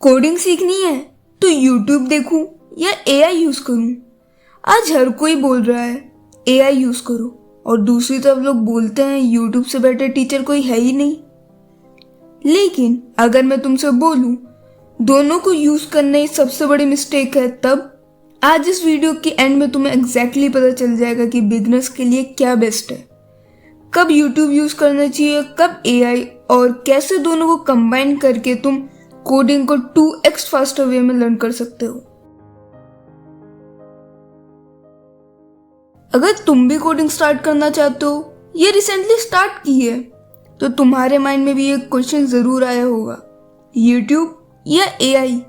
Coding सीखनी है तो यूट्यूब देखूं या एआई यूज करूं? आज हर कोई बोल रहा है एआई यूज करो, और दूसरी तरफ लोग बोलते हैं यूट्यूब से बेटर टीचर कोई है ही नहीं। लेकिन अगर मैं तुमसे बोलूं दोनों को यूज करना ही सबसे बड़ी मिस्टेक है, तब आज इस वीडियो के एंड में तुम्हें एग्जैक्टली पता चल जाएगा कि बिगनर्स के लिए क्या बेस्ट है, कब यूट्यूब यूज करना चाहिए, कब एआई, और कैसे दोनों को कंबाइन करके तुम कोडिंग को 2x फास्टर वे में लर्न कर सकते हो। अगर तुम भी कोडिंग स्टार्ट करना चाहते हो या रिसेंटली स्टार्ट की है तो तुम्हारे माइंड में भी एक क्वेश्चन जरूर आया होगा, यूट्यूब या एआई।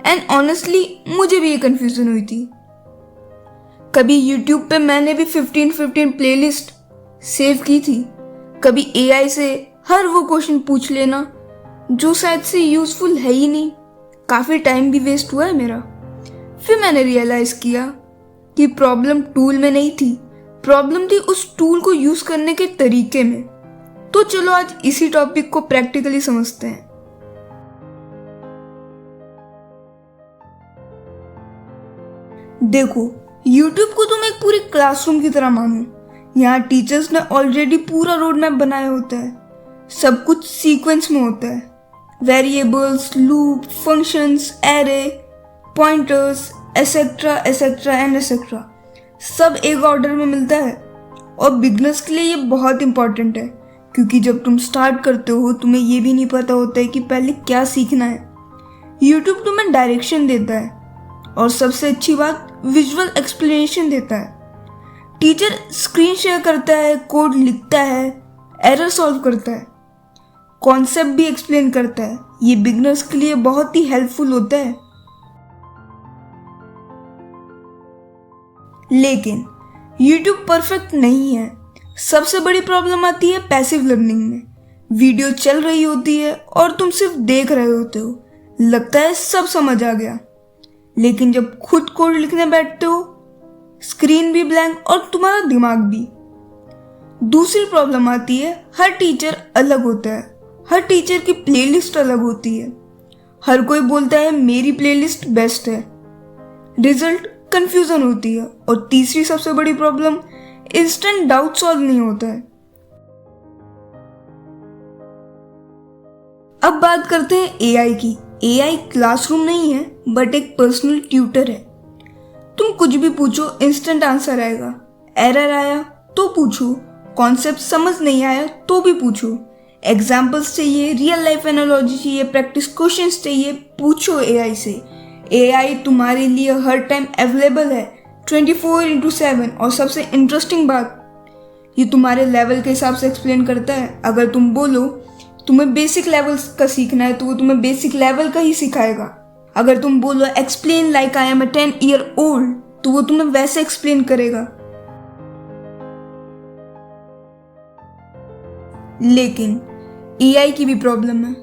एंड ऑनेस्टली मुझे भी ये कंफ्यूजन हुई थी। कभी यूट्यूब पे मैंने भी 15 प्लेलिस्ट सेव की थी, कभी एआई से हर वो क्वेश्चन पूछ लेना जो शायद से यूजफुल है ही नहीं। काफी टाइम भी वेस्ट हुआ है मेरा। फिर मैंने रियलाइज किया कि प्रॉब्लम टूल में नहीं थी, प्रॉब्लम थी उस टूल को यूज करने के तरीके में। तो चलो आज इसी टॉपिक को प्रैक्टिकली समझते हैं। देखो, YouTube को तुम एक पूरी क्लासरूम की तरह मानो। यहाँ टीचर्स ने ऑलरेडी पूरा रोड मैप बनाया होता है, सब कुछ सीक्वेंस में होता है। Variables, loop, functions, array, pointers, etcetera and etcetera सब एक ऑर्डर में मिलता है। और बिगनर्स के लिए ये बहुत इंपॉर्टेंट है, क्योंकि जब तुम स्टार्ट करते हो तुम्हें ये भी नहीं पता होता है कि पहले क्या सीखना है। यूट्यूब तुम्हें डायरेक्शन देता है, और सबसे अच्छी बात विजुअल एक्सप्लेनेशन देता है। टीचर स्क्रीन शेयर करता है, कोड लिखता है, एरर सॉल्व करता है, कॉन्सेप्ट भी एक्सप्लेन करता है। ये बिगनर्स के लिए बहुत ही हेल्पफुल होता है। लेकिन YouTube परफेक्ट नहीं है। सबसे बड़ी प्रॉब्लम आती है पैसिव लर्निंग में। वीडियो चल रही होती है और तुम सिर्फ देख रहे होते हो, लगता है सब समझ आ गया। लेकिन जब खुद कोड लिखने बैठते हो, स्क्रीन भी ब्लैंक और तुम्हारा दिमाग भी। दूसरी प्रॉब्लम आती है हर टीचर अलग होता है, हर टीचर की प्लेलिस्ट अलग होती है। हर कोई बोलता है मेरी प्लेलिस्ट बेस्ट है, रिजल्ट कंफ्यूजन होती है। और तीसरी सबसे बड़ी प्रॉब्लम, इंस्टेंट डाउट सॉल्व नहीं होता है। अब बात करते हैं एआई की। एआई क्लासरूम नहीं है, बट एक पर्सनल ट्यूटर है। तुम कुछ भी पूछो, इंस्टेंट आंसर आएगा। एरर आया तो पूछो, कॉन्सेप्ट समझ नहीं आया तो भी पूछो, एग्जाम्पल्स चाहिए, रियल लाइफ एनालॉजी चाहिए, प्रैक्टिस क्वेश्चंस चाहिए, पूछो एआई से। एआई तुम्हारे लिए हर टाइम अवेलेबल है 24/7। और सबसे इंटरेस्टिंग बात, ये तुम्हारे लेवल के हिसाब से एक्सप्लेन करता है। अगर तुम बोलो तुम्हें बेसिक लेवल्स का सीखना है तो वो तुम्हें बेसिक लेवल का ही सिखाएगा। अगर तुम बोलो explain like I am a 10 year old तो वो तुम्हें वैसे एक्सप्लेन करेगा। लेकिन एआई की भी प्रॉब्लम है,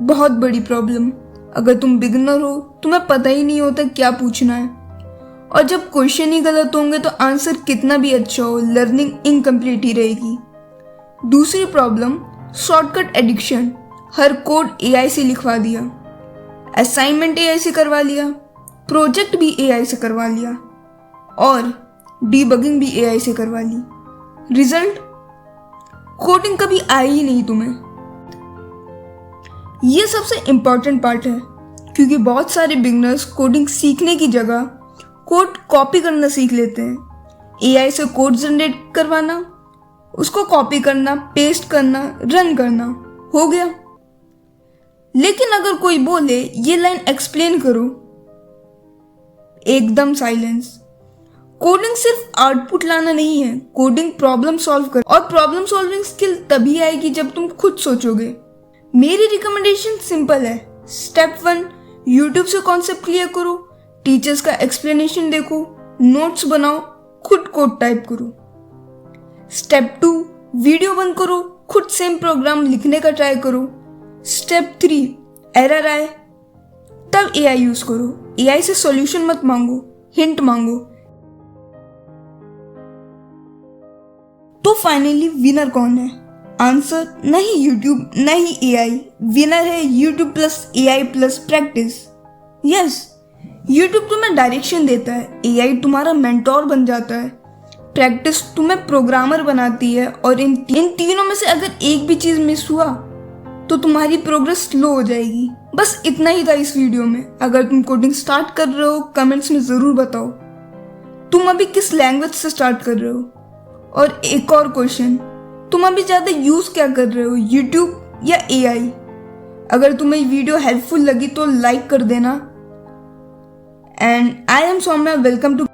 बहुत बड़ी प्रॉब्लम। अगर तुम बिगिनर हो, तुम्हें पता ही नहीं होता क्या पूछना है, और जब क्वेश्चन ही गलत होंगे तो आंसर कितना भी अच्छा हो, लर्निंग इनकम्प्लीट ही रहेगी। दूसरी प्रॉब्लम, शॉर्टकट एडिक्शन। हर कोड एआई से लिखवा दिया, असाइनमेंट एआई से करवा लिया, प्रोजेक्ट भी एआई से करवा लिया, और डीबगिंग भी एआई से करवा ली। रिजल्ट, कोडिंग कभी आई ही नहीं तुम्हें। ये सबसे इंपॉर्टेंट पार्ट है, क्योंकि बहुत सारे बिगनर्स कोडिंग सीखने की जगह कोड कॉपी करना सीख लेते हैं। एआई से कोड जनरेट करवाना, उसको कॉपी करना, पेस्ट करना, रन करना, हो गया। लेकिन अगर कोई बोले ये लाइन एक्सप्लेन करो, एकदम साइलेंस। कोडिंग सिर्फ आउटपुट लाना नहीं है, कोडिंग प्रॉब्लम सॉल्व कर, और प्रॉब्लम सॉल्विंग स्किल तभी आएगी जब तुम खुद सोचोगे। मेरी रिकमेंडेशन सिंपल है। स्टेप 1, यूट्यूब से कॉन्सेप्ट क्लियर करो, टीचर्स का एक्सप्लेनेशन देखो, नोट्स बनाओ, खुद कोड टाइप करो। स्टेप 2, वीडियो बंद करो, खुद सेम प्रोग्राम लिखने का ट्राई करो। स्टेप 3, एरर आए तब एआई यूज करो। एआई से सॉल्यूशन मत मांगो, हिंट मांगो। तो फाइनली विनर कौन है? आंसर नहीं यूट्यूब नहीं एआई, विनर है YouTube plus AI plus practice. Yes, YouTube तुम्हें डायरेक्शन देता है, एआई तुम्हारा मेंटोर बन जाता है, प्रैक्टिस तुम्हें प्रोग्रामर बनाती है, और इन तीनों में से अगर एक भी चीज मिस हुआ तो तुम्हारी प्रोग्रेस स्लो हो जाएगी। बस इतना ही था इस वीडियो में। अगर तुम कोडिंग स्टार्ट कर रहे हो कमेंट्स में जरूर बताओ तुम अभी किस लैंग्वेज से स्टार्ट कर रहे हो। और एक और क्वेश्चन, तुम अभी ज्यादा यूज क्या कर रहे हो, यूट्यूब या एआई? अगर तुम्हें ये वीडियो हेल्पफुल लगी तो लाइक कर देना। And I am Saumya, welcome to